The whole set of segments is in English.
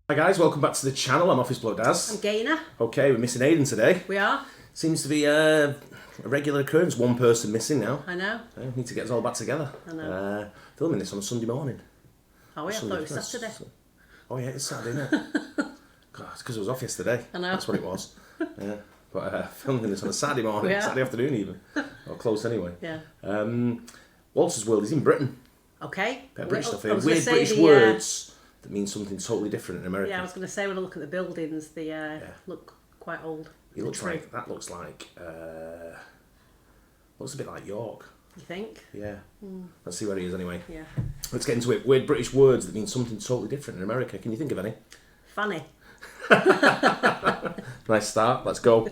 Hi guys, welcome back to the channel. I'm Office Bloke Daz. I'm Gaynor. Okay, we're missing Aidan today. We are. Seems to be a regular occurrence, one person missing now. I know. Need to get us all back together. I know. Filming this on a Sunday morning. Oh, yeah, I thought it was Saturday. Oh yeah, it's Saturday, isn't it? God, it's because I was off yesterday. I know. That's what it was. Yeah. But filming this on a Saturday morning, Yeah. Saturday afternoon even. Or close anyway. Yeah. Walter's World is in Britain. Okay. Bit of British stuff I here. was gonna Weird say British words that mean something totally different in America. Yeah, I was going to say when I look at the buildings, they look quite old. He looks like, that looks like, looks a bit like York. You think? Yeah. Let's see where he is anyway. Yeah. Let's get into it. Weird British words that mean something totally different in America. Can you think of any? Funny. Nice start. Let's go.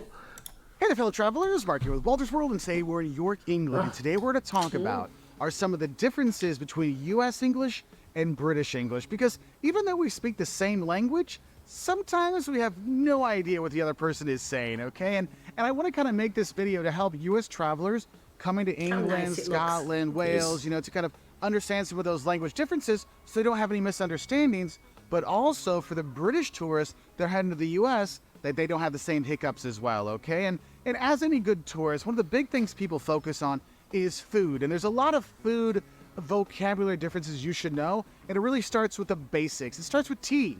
Hey there, fellow travelers. Mark here with Walter's World, and today we're in York, England. And today we're going to talk about are some of the differences between U.S. English and British English. Because even though we speak the same language, sometimes we have no idea what the other person is saying, okay? And I want to kind of make this video to help U.S. travelers coming to England, nice it Scotland, Wales, you know, to kind of understand some of those language differences so they don't have any misunderstandings, but also for the British tourists that are heading to the U.S., that they don't have the same hiccups as well, okay? And as any good tourist, one of the big things people focus on is food. And there's a lot of food vocabulary differences you should know, and it really starts with the basics. It starts with tea.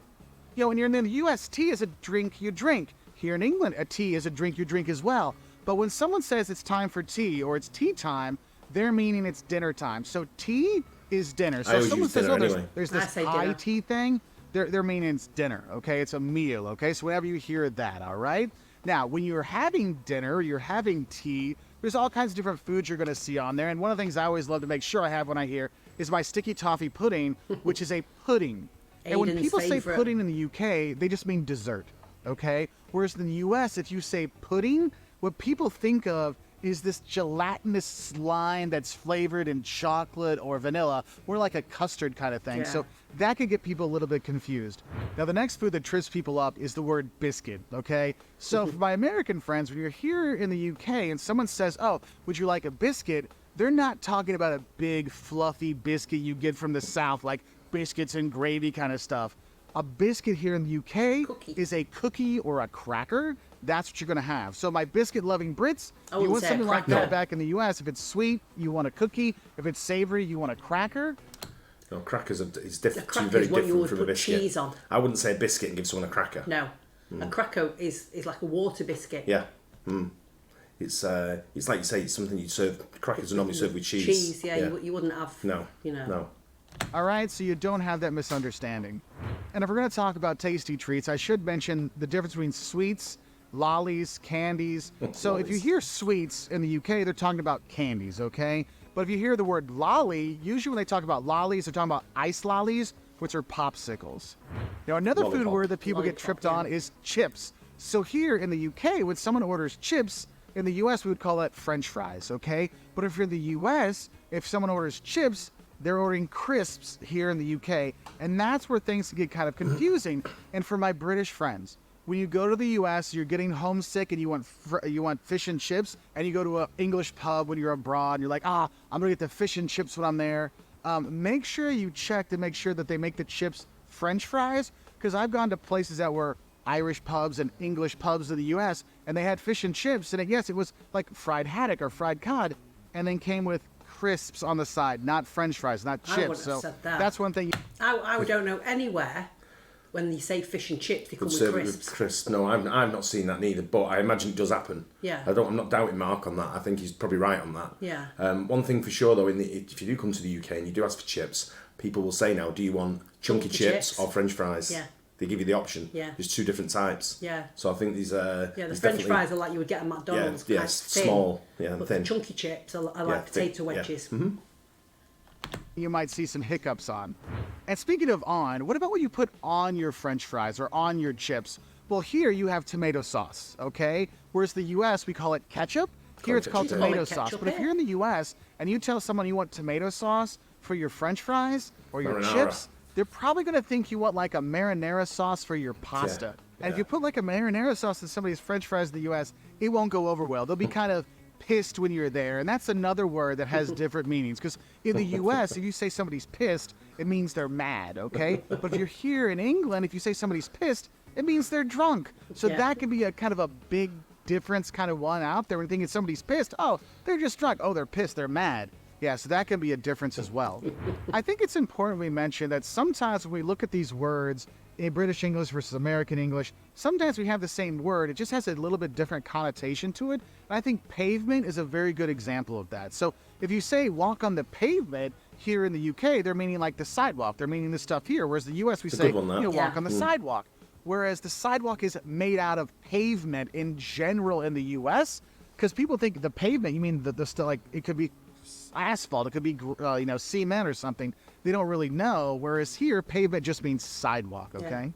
You know, when you're in the U.S., tea is a drink you drink. Here in England, a tea is a drink you drink as well. But when someone says it's time for tea or it's tea time, they're meaning it's dinner time. So tea is dinner. So if someone says, there's this high tea thing, they're meaning it's dinner, okay? It's a meal, okay? So whenever you hear that, all right? Now, when you're having dinner, you're having tea, there's all kinds of different foods you're going to see on there. And one of the things I always love to make sure I have when I hear is my sticky toffee pudding, which is a pudding. And when people say pudding in the UK, they just mean dessert, okay? Whereas in the US, if you say pudding, what people think of is this gelatinous slime that's flavored in chocolate or vanilla, more like a custard kind of thing. Yeah. So that could get people a little bit confused. Now, the next food that trips people up is the word biscuit, okay? So for my American friends, when you're here in the UK and someone says, oh, would you like a biscuit? They're not talking about a big, fluffy biscuit you get from the South, like biscuits and gravy kind of stuff. A biscuit here in the UK is a cookie or a cracker. That's what you're going to have. So my biscuit-loving Brits, you want something like that back in the U.S. If it's sweet, you want a cookie. If it's savory, you want a cracker. No, crackers is different, very different from a biscuit. Cheese on. I wouldn't say a biscuit and give someone a cracker. No. A cracker is like a water biscuit. Yeah. It's like you say, it's something you serve. Crackers are normally served with cheese. Cheese, yeah. You wouldn't have. No. You know. No. All right, so you don't have that misunderstanding. And if we're going to talk about tasty treats, I should mention the difference between sweets, lollies, candies. So if you hear sweets in the UK, they're talking about candies, okay? But if you hear the word lolly, usually when they talk about lollies, they're talking about ice lollies, which are popsicles. Now, another food word that people get tripped on is chips. So here in the UK, when someone orders chips, in the US, we would call that French fries, okay? But if you're in the US, if someone orders chips, they're ordering crisps here in the UK, and that's where things get kind of confusing. And for my British friends, when you go to the US, you're getting homesick and you want fish and chips, and you go to an English pub when you're abroad, and you're like, I'm gonna get the fish and chips when I'm there. Make sure you check to make sure that they make the chips French fries, because I've gone to places that were Irish pubs and English pubs in the US, and they had fish and chips, and yes, it was like fried haddock or fried cod, and then came with crisps on the side, not French fries, not chips. So that's one thing. I don't know anywhere when you say fish and chips, they come with crisps. No, I've not seen that neither, but I imagine it does happen. Yeah. I'm not doubting Mark on that. I think he's probably right on that. Yeah. One thing for sure though, if you do come to the UK and you do ask for chips, people will say now, do you want chunky chips or French fries? Yeah. They give you the option. Yeah. There's two different types. Yeah. So I think these the French fries are like you would get at McDonald's. Yeah, small. Yeah, but thin. The chunky chips are like potato wedges. Yeah. You might see some hiccups on. And speaking of on, what about what you put on your French fries or on your chips? Well, here you have tomato sauce, okay? Whereas the US, we call it ketchup. Here it's called tomato sauce. But if you're in the US and you tell someone you want tomato sauce for your French fries or your chips, they're probably going to think you want like a marinara sauce for your pasta. And if you put like a marinara sauce in somebody's French fries in the US, it won't go over well. They'll be kind of pissed when you're there, and that's another word that has different meanings. Because in the U.S., if you say somebody's pissed, it means they're mad, okay? But if you're here in England, if you say somebody's pissed, it means they're drunk. So that can be a kind of a big difference, kind of one out there. When thinking somebody's pissed, oh, they're just drunk. Oh, they're pissed, they're mad. Yeah, so that can be a difference as well. I think it's important we mention that sometimes when we look at these words in British English versus American English, sometimes we have the same word. It just has a little bit different connotation to it. And I think pavement is a very good example of that. So if you say walk on the pavement here in the UK, they're meaning like the sidewalk. They're meaning the stuff here. Whereas the US, we say, walk on the sidewalk. Whereas the sidewalk is made out of pavement in general in the US, because people think the pavement, you mean the stuff, like it could be asphalt, it could be cement or something. They don't really know. Whereas here, pavement just means sidewalk. Okay.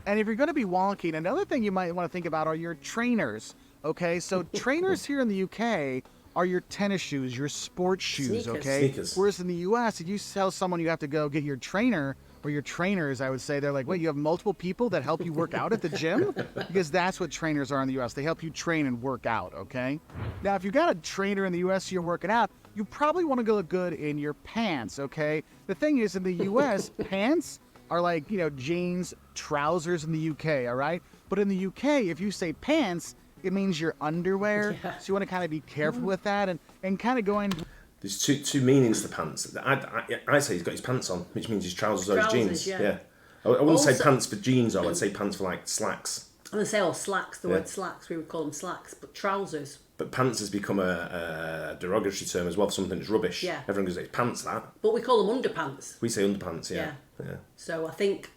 And if you're going to be walking, another thing you might want to think about are your trainers. Okay, so trainers here in the UK are your tennis shoes, your sports shoes. Sneakers. Okay. Sneakers. Whereas in the US, if you tell someone you have to go get your trainer or your trainers, I would say, they're like, wait, you have multiple people that help you work out at the gym? Because that's what trainers are in the US. They help you train and work out, okay? Now, if you've got a trainer in the US, you're working out, you probably want to go look good in your pants, okay? The thing is, in the US, pants are like, jeans, trousers in the UK, all right? But in the UK, if you say pants, it means your underwear. Yeah. So you want to kind of be careful with that and kind of going... There's two meanings to pants. I say he's got his pants on, which means his trousers or his jeans. Yeah. I wouldn't say Also- pants for jeans, though. I'd say pants for like slacks. I'm going to say, slacks, the word slacks, we would call them slacks, but trousers. But pants has become a derogatory term as well for something that's rubbish. Yeah. Everyone goes, it's pants, that. But we call them underpants. We say underpants, yeah. So I think,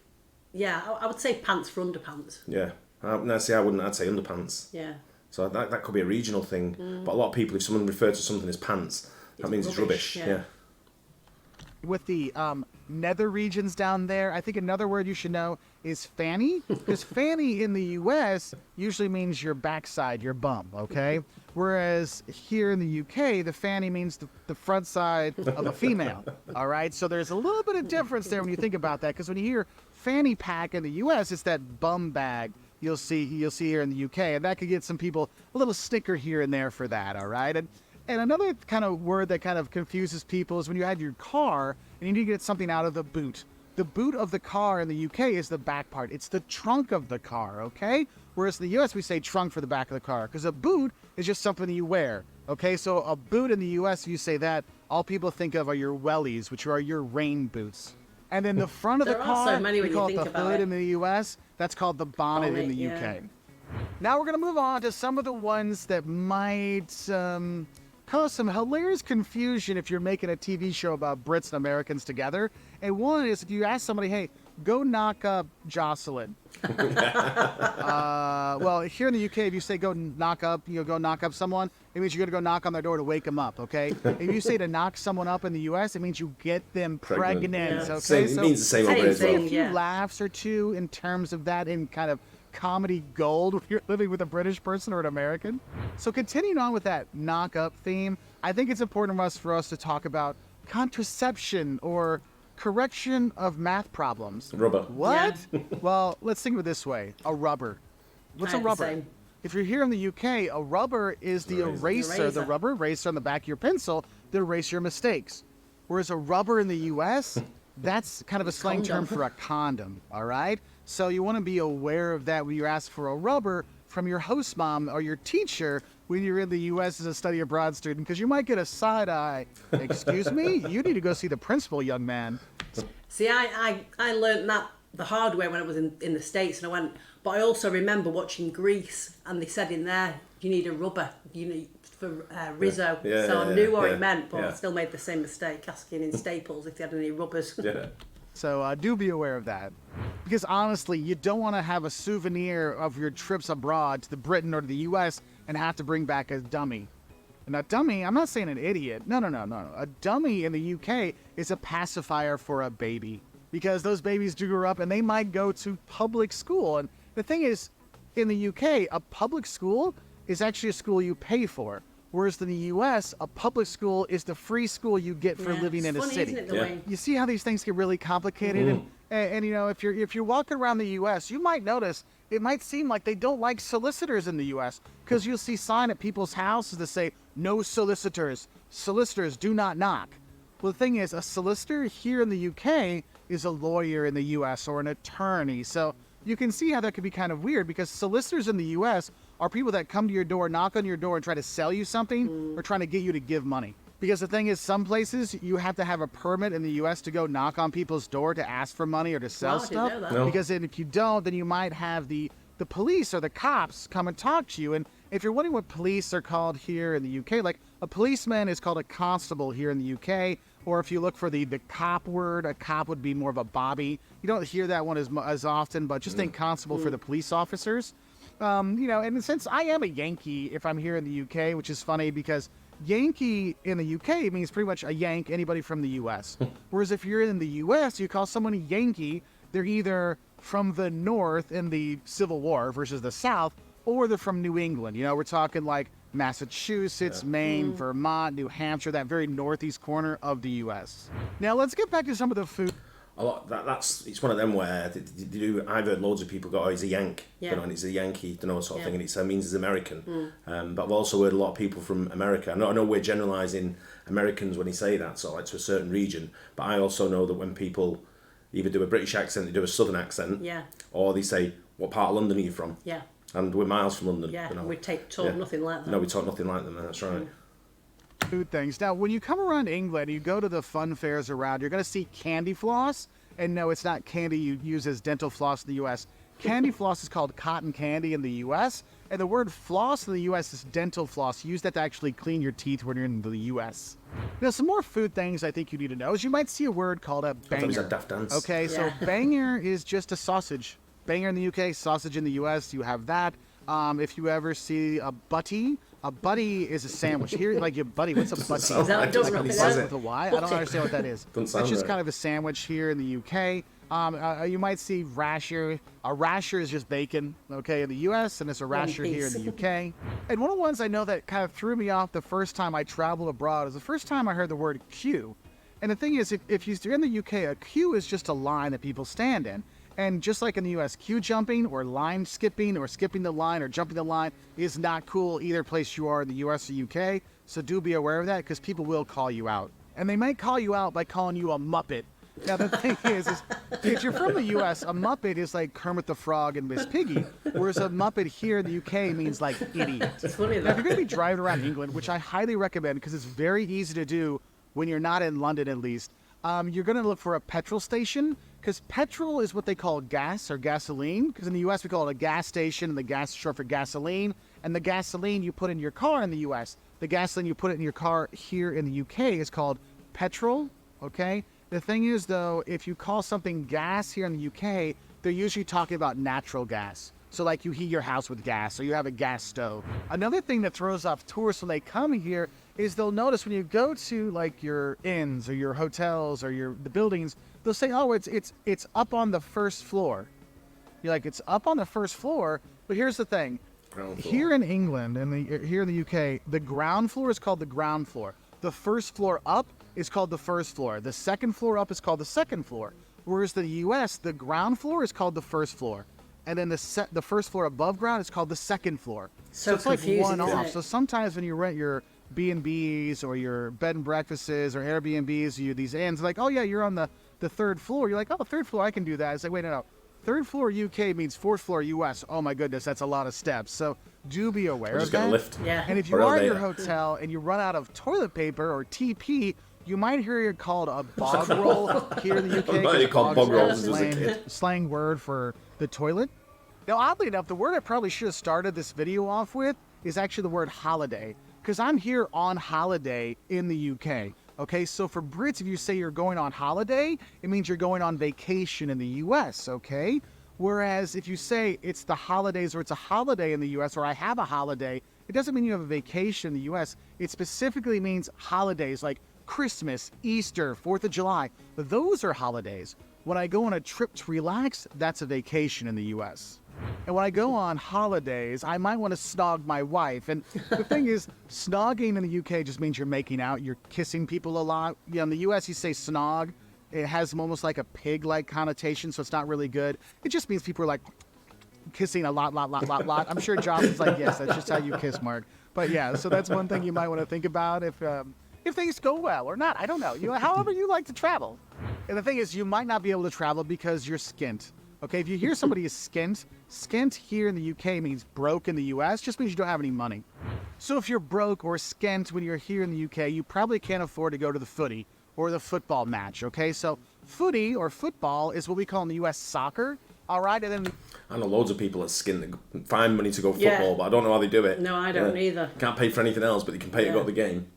I would say pants for underpants. Yeah. No, see, I wouldn't. I'd say underpants. Yeah. So that could be a regional thing. But a lot of people, if someone refers to something as pants, that means it's rubbish. Yeah. With the nether regions down there, I think another word you should know is fanny, because fanny in the US usually means your backside, your bum, okay? Whereas here in the UK, the fanny means the front side of a female, all right? So there's a little bit of difference there when you think about that, because when you hear fanny pack in the US, it's that bum bag you'll see here in the UK, and that could get some people a little snicker here and there for that, all right? And another kind of word that kind of confuses people is when you have your car and you need to get something out of the boot. The boot of the car in the UK is the back part. It's the trunk of the car, okay? Whereas in the US, we say trunk for the back of the car, because a boot is just something that you wear, okay? So a boot in the US, if you say that, all people think of are your wellies, which are your rain boots. And then the front of the There are car, so many we when call you it think the about hood it. in the US. That's called the bonnet in the Bonnet, UK. yeah. Now we're going to move on to some of the ones that might cause some hilarious confusion if you're making a TV show about Brits and Americans together. And one is if you ask somebody, hey, go knock up Jocelyn. Well, here in the UK, if you say go knock up someone, it means you're going to go knock on their door to wake them up, okay? If you say to knock someone up in the US, it means you get them pregnant, Yeah. okay? It means the same over as Same well. thing. A few Yeah. laughs or two in terms of that in kind of comedy gold when you're living with a British person or an American. So continuing on with that knock up theme, I think it's important for us to talk about contraception or correction of math problems. Rubber. What? Well, let's think of it this way. A rubber. What's a I had the rubber? same. If you're here in the UK, a rubber is the eraser, the rubber eraser on the back of your pencil that erase your mistakes. Whereas a rubber in the US, that's kind of a slang term for a condom, all right? So you want to be aware of that when you ask for a rubber from your host mom or your teacher when you're in the US as a study abroad student, because you might get a side eye. Excuse me? You need to go see the principal, young man. See, I learnt that the hard way when I was in the States, and I went, but I also remember watching Grease, and they said in there, you need a rubber, you need for Rizzo. Yeah, so I knew what yeah, it meant, but yeah. I still made the same mistake, asking in Staples if they had any rubbers. Yeah. So do be aware of that. Because honestly, you don't want to have a souvenir of your trips abroad to the Britain or to the US and have to bring back a dummy. And a dummy, I'm not saying an idiot. No. A dummy in the UK is a pacifier for a baby. Because those babies do grow up and they might go to public school. And the thing is, in the UK, a public school is actually a school you pay for. Whereas in the US, a public school is the free school you get for living in a Funny, city. isn't it, the Yeah. way? You see how these things get really complicated, and you know, if you're walking around the U.S., you might notice it might seem like they don't like solicitors in the U.S. because you'll see sign at people's houses that say no solicitors. Solicitors do not knock. Well, the thing is, a solicitor here in the UK is a lawyer in the US or an attorney. So you can see how that could be kind of weird, because solicitors in the US are people that come to your door, knock on your door, and try to sell you something or trying to get you to give money. Because the thing is, some places you have to have a permit in the US to go knock on people's door to ask for money or to sell Wow, I didn't stuff. know that. No. Because then if you don't, then you might have the police or the cops come and talk to you. And if you're wondering what police are called here in the UK, like a policeman is called a constable here in the UK. Or if you look for the cop word, a cop would be more of a bobby. You don't hear that one as often, but just think constable for the police officers. And since I am a Yankee, if I'm here in the UK, which is funny because Yankee in the UK means pretty much a Yank, anybody from the US. Whereas if you're in the US, you call someone a Yankee, they're either from the North in the Civil War versus the South, or they're from New England. We're talking like Massachusetts, Maine, Vermont, New Hampshire, that very northeast corner of the US. Now let's get back to some of the food. A lot. It's one of them where they do. I've heard loads of people go, "Oh, he's a Yank," Yeah. and it's a Yankee, sort of Yeah. thing, and it means he's American. But I've also heard a lot of people from America. I know we're generalising Americans when you say that, so like to a certain region. But I also know that when people either do a British accent, they do a Southern accent, Yeah. or they say, "What part of London are you from?" Yeah. And we're miles from London. Yeah. you know. We talk Yeah. nothing like that. No, we talk nothing like them. That's right. Food things. Now, when you come around England, you go to the fun fairs around, you're going to see candy floss. And no, it's not candy you use as dental floss in the U.S. Candy floss is called cotton candy in the U.S. And the word floss in the U.S. is dental floss. Use that to actually clean your teeth when you're in the U.S. Now, some more food things I think you need to know is you might see a word called a I thought it banger. was a daft dance. Okay, so Yeah. banger is just a sausage. Banger in the UK, sausage in the US, you have that. If you ever see a butty is a sandwich. Here, like your buddy, what's a butty? sound like it, doesn't Like a it? butty Says with a Y? I don't Butty. understand what that is. Doesn't That's sound just right. kind of a sandwich here in the UK. You might see rasher. A rasher is just bacon, okay, in the US, and it's a rasher here in the piece. UK. And one of the ones I know that kind of threw me off the first time I traveled abroad is the first time I heard the word queue. And the thing is, if you're in the UK, a queue is just a line that people stand in. And just like in the US, queue jumping or line skipping or skipping the line or jumping the line is not cool either place you are in the US or UK. So do be aware of that because people will call you out. And they might call you out by calling you a Muppet. Now, the thing is if you're from the US, a Muppet is like Kermit the Frog and Miss Piggy, whereas a Muppet here in the UK means like idiot. It's funny Now, if that. you're going to be driving around England, which I highly recommend because it's very easy to do when you're not in London at least, you're going to look for a petrol station because petrol is what they call gas or gasoline. Because in the U.S. we call it a gas station, and the gas is short for gasoline. And the gasoline you put in your car in the U.S., the gasoline you put in your car here in the U.K. is called petrol. Okay. The thing is, though, if you call something gas here in the UK, they're usually talking about natural gas. So like you heat your house with gas or you have a gas stove. Another thing that throws off tourists when they come here is they'll notice when you go to like your inns or your hotels or the buildings, they'll say, oh, it's up on the first floor. You're like, it's up on the first floor. But here's the thing. Ground floor. Here in England and here in the UK, the ground floor is called the ground floor. The first floor up is called the first floor. The second floor up is called the second floor. Whereas the US, the ground floor is called the first floor. And then the first floor above ground is called the second floor. So it's like confusing, one isn't off. it? So sometimes when you rent your B&Bs or your bed and breakfasts or Airbnbs, these inns, like, oh yeah, you're on the third floor. You're like, oh, third floor, I can do that. It's like, wait, no. Third floor UK means fourth floor US. Oh my goodness, that's a lot of steps. So do be aware We're of just that. gonna lift. Yeah. And if you Or are in your elevator. hotel and you run out of toilet paper or TP, you might hear it called a bog roll here in the UK. I thought 'cause you called bog bog roll rolls is as a slang, kid. slang word for the toilet. Now, oddly enough, the word I probably should have started this video off with is actually the word holiday, because I'm here on holiday in the UK. Okay, so for Brits, if you say you're going on holiday, it means you're going on vacation in the US, okay? Whereas if you say it's the holidays or it's a holiday in the US or I have a holiday, it doesn't mean you have a vacation in the US. It specifically means holidays like Christmas, Easter, 4th of July. Those are holidays. When I go on a trip to relax, that's a vacation in the US. And when I go on holidays, I might want to snog my wife. And the thing is, snogging in the UK just means you're making out, you're kissing people a lot. In the US, you say snog. It has almost like a pig-like connotation, so it's not really good. It just means people are like kissing a lot. I'm sure Jonathan's like, yes, that's just how you kiss, Mark. But yeah, so that's one thing you might want to think about if things go well or not. I don't know. However you like to travel. And the thing is, you might not be able to travel because you're skint. Okay, if you hear somebody is skint here in the UK means broke in the US, just means you don't have any money. So if you're broke or skint when you're here in the UK, you probably can't afford to go to the footy or the football match, okay? So footy or football is what we call in the US soccer, all right? And then I know loads of people that skin that find money to go football, but I don't know how they do it. No, I don't either. Can't pay for anything else, but they can pay to go to the game.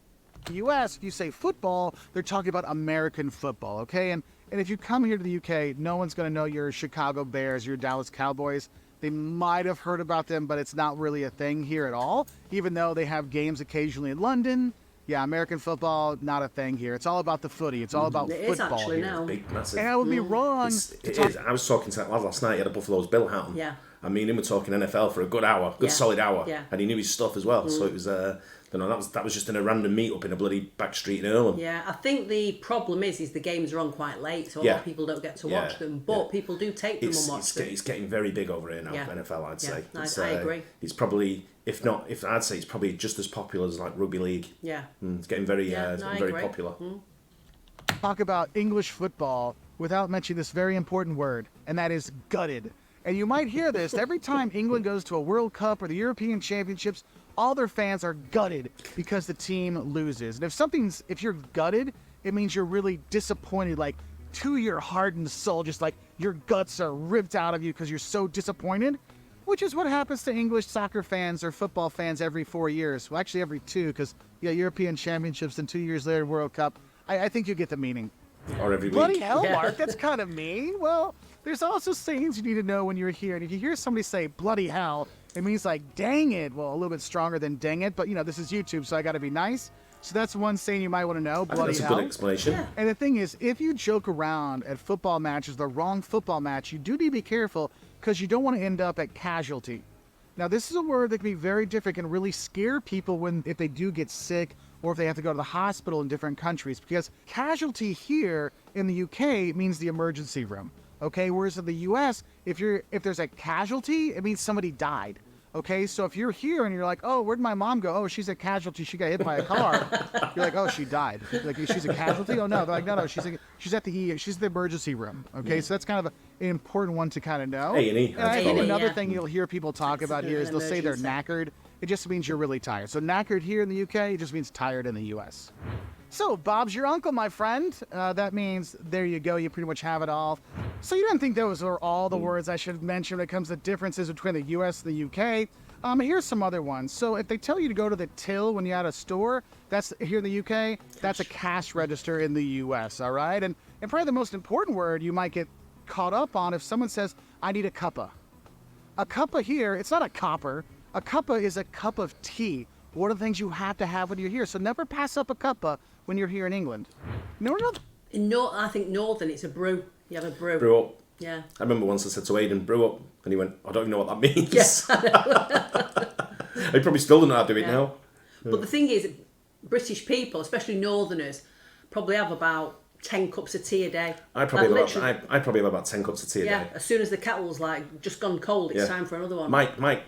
the US, if you say football, they're talking about American football, okay? And if you come here to the UK, no one's going to know your Chicago Bears, your Dallas Cowboys. They might have heard about them, but it's not really a thing here at all, even though they have games occasionally in London. Yeah, American football, not a thing here. It's all about the footy. It's all about It football is actually here. now. Big, massive. And I would be wrong. It is. I was talking to that lad last night. He had a Buffalo's Bill hat on. Yeah. I mean, him were talking NFL for a good hour, good Yeah. solid hour, Yeah. and he knew his stuff as well. So it was, that was just in a random meet up in a bloody back street in Earlham. Yeah, I think the problem is the games are on quite late, so a lot of people don't get to watch them. But people do take them and watch them. It's getting very big over here now. Yeah. NFL, I'd say. I agree. It's probably, if I'd say, it's probably just as popular as like rugby league. Yeah. It's getting very, I very agree. popular. Talk about English football without mentioning this very important word, and that is gutted. And you might hear this every time England goes to a World Cup or the European Championships, all their fans are gutted because the team loses. And if you're gutted, it means you're really disappointed, like to your heart and soul, just like your guts are ripped out of you because you're so disappointed, which is what happens to English soccer fans or football fans every 4 years. Well, actually every 2, because European Championships and 2 years later World Cup. I think you get the meaning. Or every Bloody week. hell, Yeah. Mark, that's kind of mean. Well, there's also things you need to know when you're here. And if you hear somebody say bloody hell, it means like dang it. Well, a little bit stronger than dang it, but this is YouTube, so I got to be nice. So that's one saying you might want to know, I think bloody that's a hell. good explanation. Yeah. And the thing is, if you joke around at football matches, the wrong football match, you do need to be careful because you don't want to end up at casualty. Now, this is a word that can be very different and really scare people if they do get sick or if they have to go to the hospital in different countries, because casualty here in the UK means the emergency room, okay? Whereas in the US, if there's a casualty, it means somebody died. Okay, so if you're here and you're like, oh, where'd my mom go? Oh, she's a casualty. She got hit by a car. You're like, oh, she died. Like, she's a casualty? Oh, no. They're like, no, she's at the emergency room. Okay, so that's kind of an important one to kind of know. A&E. And I think A&E, another yeah. thing you'll hear people talk about here is they'll say they're knackered. It just means you're really tired. So knackered here in the UK, it just means tired in the US. So Bob's your uncle, my friend. That means there you go. You pretty much have it all. So you didn't think those were all the words I should mention when it comes to differences between the US and the UK. Here's some other ones. So if they tell you to go to the till when you're at a store, that's here in the UK, that's a cash register in the US, all right? And probably the most important word you might get caught up on if someone says, I need a cuppa. A cuppa here, it's not a copper. A cuppa is a cup of tea. What are the things you have to have when you're here? So never pass up a cuppa when you're here in England. No. I think Northern, it's a brew. You have a brew. Brew up. Yeah. I remember once I said to Aidan, brew up, and he went, I don't even know what that means. Yes. He probably still don't know how to do it Yeah. now. But the thing is, British people, especially Northerners, probably have about 10 cups of tea a day. I probably Like, have about 10 cups of tea a yeah, day. as soon as the kettle's like just gone cold, it's Yeah. time for another one. Mike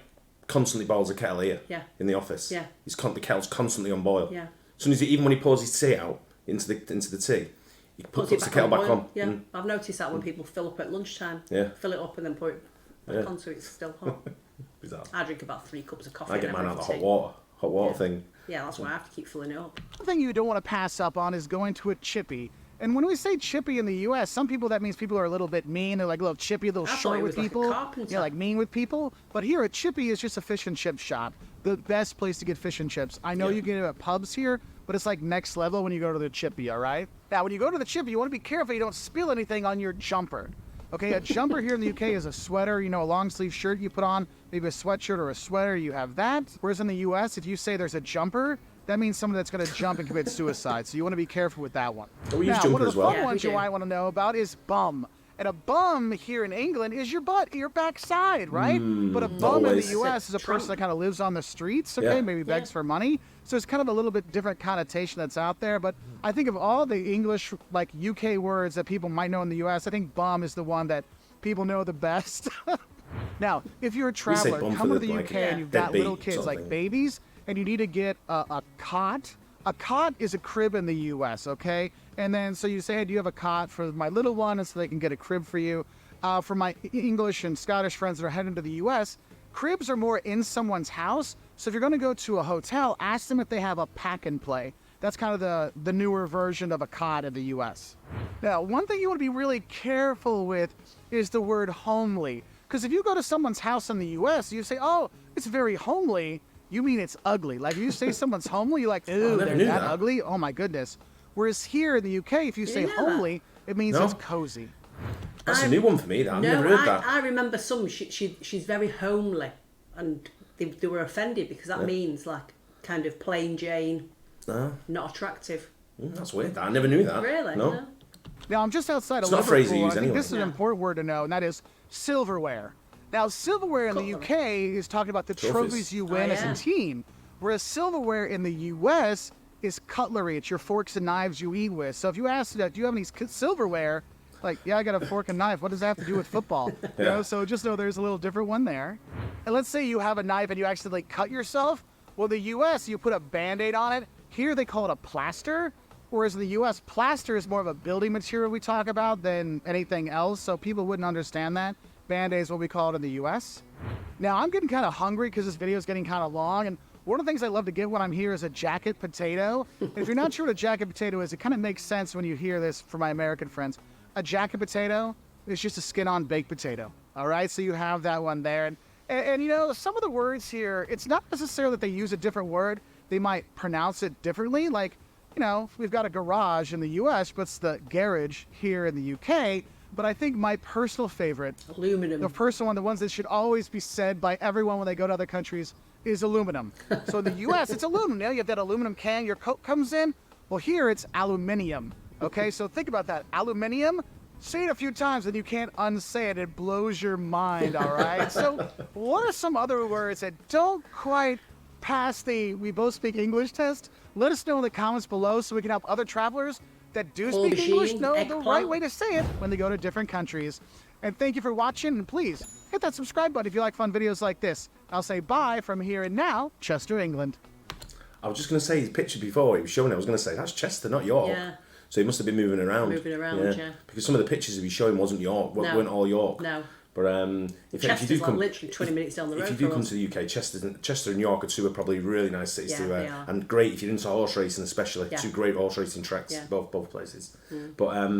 constantly boils a kettle here Yeah. in the office. Yeah. The kettle's constantly on boil. Yeah. As soon as even when he pours his tea out into the tea, he puts the kettle back boil. on. Yeah, Mm. I've noticed that when people fill up at lunchtime. Yeah. Fill it up and then put it back on so it's still hot. Bizarre. I drink about 3 cups of coffee. I get an mine hour out of for the tea. hot water thing. Yeah, that's why I have to keep filling it up. One thing you don't want to pass up on is going to a chippy. And when we say chippy in the US, some people, that means people are a little bit mean. They're like a little chippy, a little I thought short it with was like a people. carpenter. Yeah, like mean with people. But here, a chippy is just a fish and chip shop. The best place to get fish and chips. I know you can get it at pubs here, but it's like next level when you go to the chippy, all right? Now, when you go to the chippy, you want to be careful you don't spill anything on your jumper. Okay, a jumper here in the UK is a sweater, a long sleeve shirt you put on, maybe a sweatshirt or a sweater, you have that. Whereas in the US, if you say there's a jumper, that means someone that's going to jump and commit suicide. So you want to be careful with that one. Oh, we use Now, jumper one of as the well. fun Yeah, ones we you do. might want to know about is bum. And a bum here in England is your butt, your backside, right? But a bum in always. the US is a person that kind of lives on the streets, okay? Yeah. Maybe begs for money. So it's kind of a little bit different connotation that's out there. But I think of all the English, like UK words that people might know in the US, I think bum is the one that people know the best. Now, if you're a say traveler bum coming for to the the, UK like, and you've got deadbeat little kids sort of like thing. babies, and you need to get a cot. A cot is a crib in the U.S., okay? And then so you say, hey, do you have a cot for my little one, and so they can get a crib for you. For my English and Scottish friends that are heading to the U.S., cribs are more in someone's house. So if you're going to go to a hotel, ask them if they have a pack and play. That's kind of the newer version of a cot in the U.S. Now, one thing you want to be really careful with is the word homely. Because if you go to someone's house in the U.S., you say, oh, it's very homely, you mean it's ugly. Like, if you say someone's homely, you're like, ooh, they're that ugly? Oh, my goodness. Whereas here in the U.K., if you say homely, it means it's cozy. That's a new one for me, that. I've never heard that. I remember she's very homely, and they were offended because that means, like, kind of plain Jane, not attractive. That's weird. I never knew that. Really? No. Now, I'm just outside of Liverpool. It's not a phrase you use I think anyway. this is an important word to know, and that is silverware. Now, silverware in the UK is talking about the trophies you win as a team, whereas silverware in the US is cutlery. It's your forks and knives you eat with. So if you ask that, do you have any silverware? Like, yeah, I got a fork and knife. What does that have to do with football? You know, so just know there's a little different one there. And let's say you have a knife and you accidentally cut yourself. Well, in the US, you put a Band-Aid on it. Here, they call it a plaster. Whereas in the US, plaster is more of a building material we talk about than anything else. So people wouldn't understand that. Band-Aid is what we call it in the US. Now, I'm getting kind of hungry because this video is getting kind of long. And one of the things I love to give when I'm here is a jacket potato. And if you're not sure what a jacket potato is, it kind of makes sense when you hear this for my American friends. A jacket potato is just a skin-on baked potato. All right, so you have that one there. And you know, some of the words here, it's not necessarily that they use a different word. They might pronounce it differently. Like, you know, we've got a garage in the US, but it's the garage here in the UK. But I think my personal favorite, aluminum. The first one, the ones that should always be said by everyone when they go to other countries, is aluminum. So in the US, it's aluminum. You have that aluminum can your Coke comes in. Well, here it's aluminium. Okay, so think about that. Aluminium, say it a few times and you can't unsay it. It blows your mind, all right? So what are some other words that don't quite pass the we both speak English test? Let us know in the comments below so we can help other travelers that do speak English know the right way to say it when they go to different countries. And thank you for watching, and please hit that subscribe button if you like fun videos like this. I'll say bye from here and now, Chester, England. I was just going to say his picture before he was showing it. I was going to say, that's Chester, not York. Yeah. So he must have been moving around. Yeah. Because some of the pictures he was showing wasn't York, weren't all York. No. But if you do come, literally 20 minutes down the road. If you do come to the UK, Chester and York are two probably really nice cities they are. and great if you're into horse racing, especially two great horse racing tracks, both places. But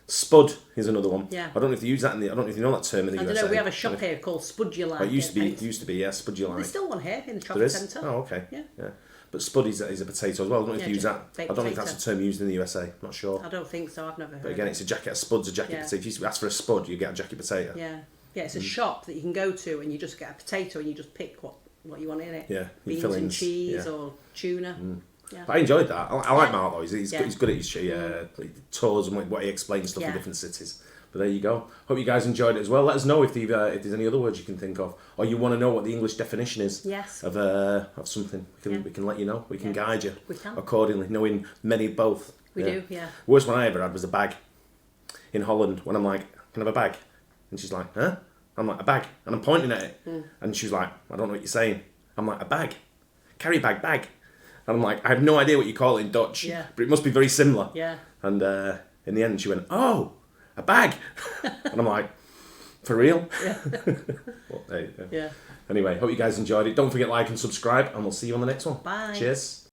Spud is another one. Yeah. I don't know if they use that I don't know if you know that term in the USA. I don't know. We have a shop here called Spud You Like. It used to be, Spud You Like. There's still one here in the Trafford Centre. Oh, okay. Yeah. But Spud is a potato as well. I don't know if you use that. I don't think that's a term used in the USA. Not sure. I don't think so. I've never heard. But again, it's a jacket. A Spud's a jacket potato. If you ask for a Spud, you get a jacket potato. Yeah. Yeah, it's a shop that you can go to and you just get a potato and you just pick what you want in it. Yeah, beans fillings, and cheese or tuna. Yeah. But I enjoyed that. I like Mark though. He's good at his tours and what he explains stuff in different cities. But there you go. Hope you guys enjoyed it as well. Let us know if there's any other words you can think of, or you want to know what the English definition is of something. We can let you know. We can guide you accordingly, knowing many both. We do. Yeah. Worst one I ever had was a bag in Holland. When I'm like, can I have a bag? And she's like, huh? I'm like, a bag. And I'm pointing at it. And she's like, I don't know what you're saying. I'm like, a bag. Carry bag. And I'm like, I have no idea what you call it in Dutch. Yeah. But it must be very similar. Yeah. And in the end, she went, oh, a bag. And I'm like, for real? Yeah. Well, there you go. Yeah. Anyway, hope you guys enjoyed it. Don't forget like and subscribe, and we'll see you on the next one. Bye. Cheers.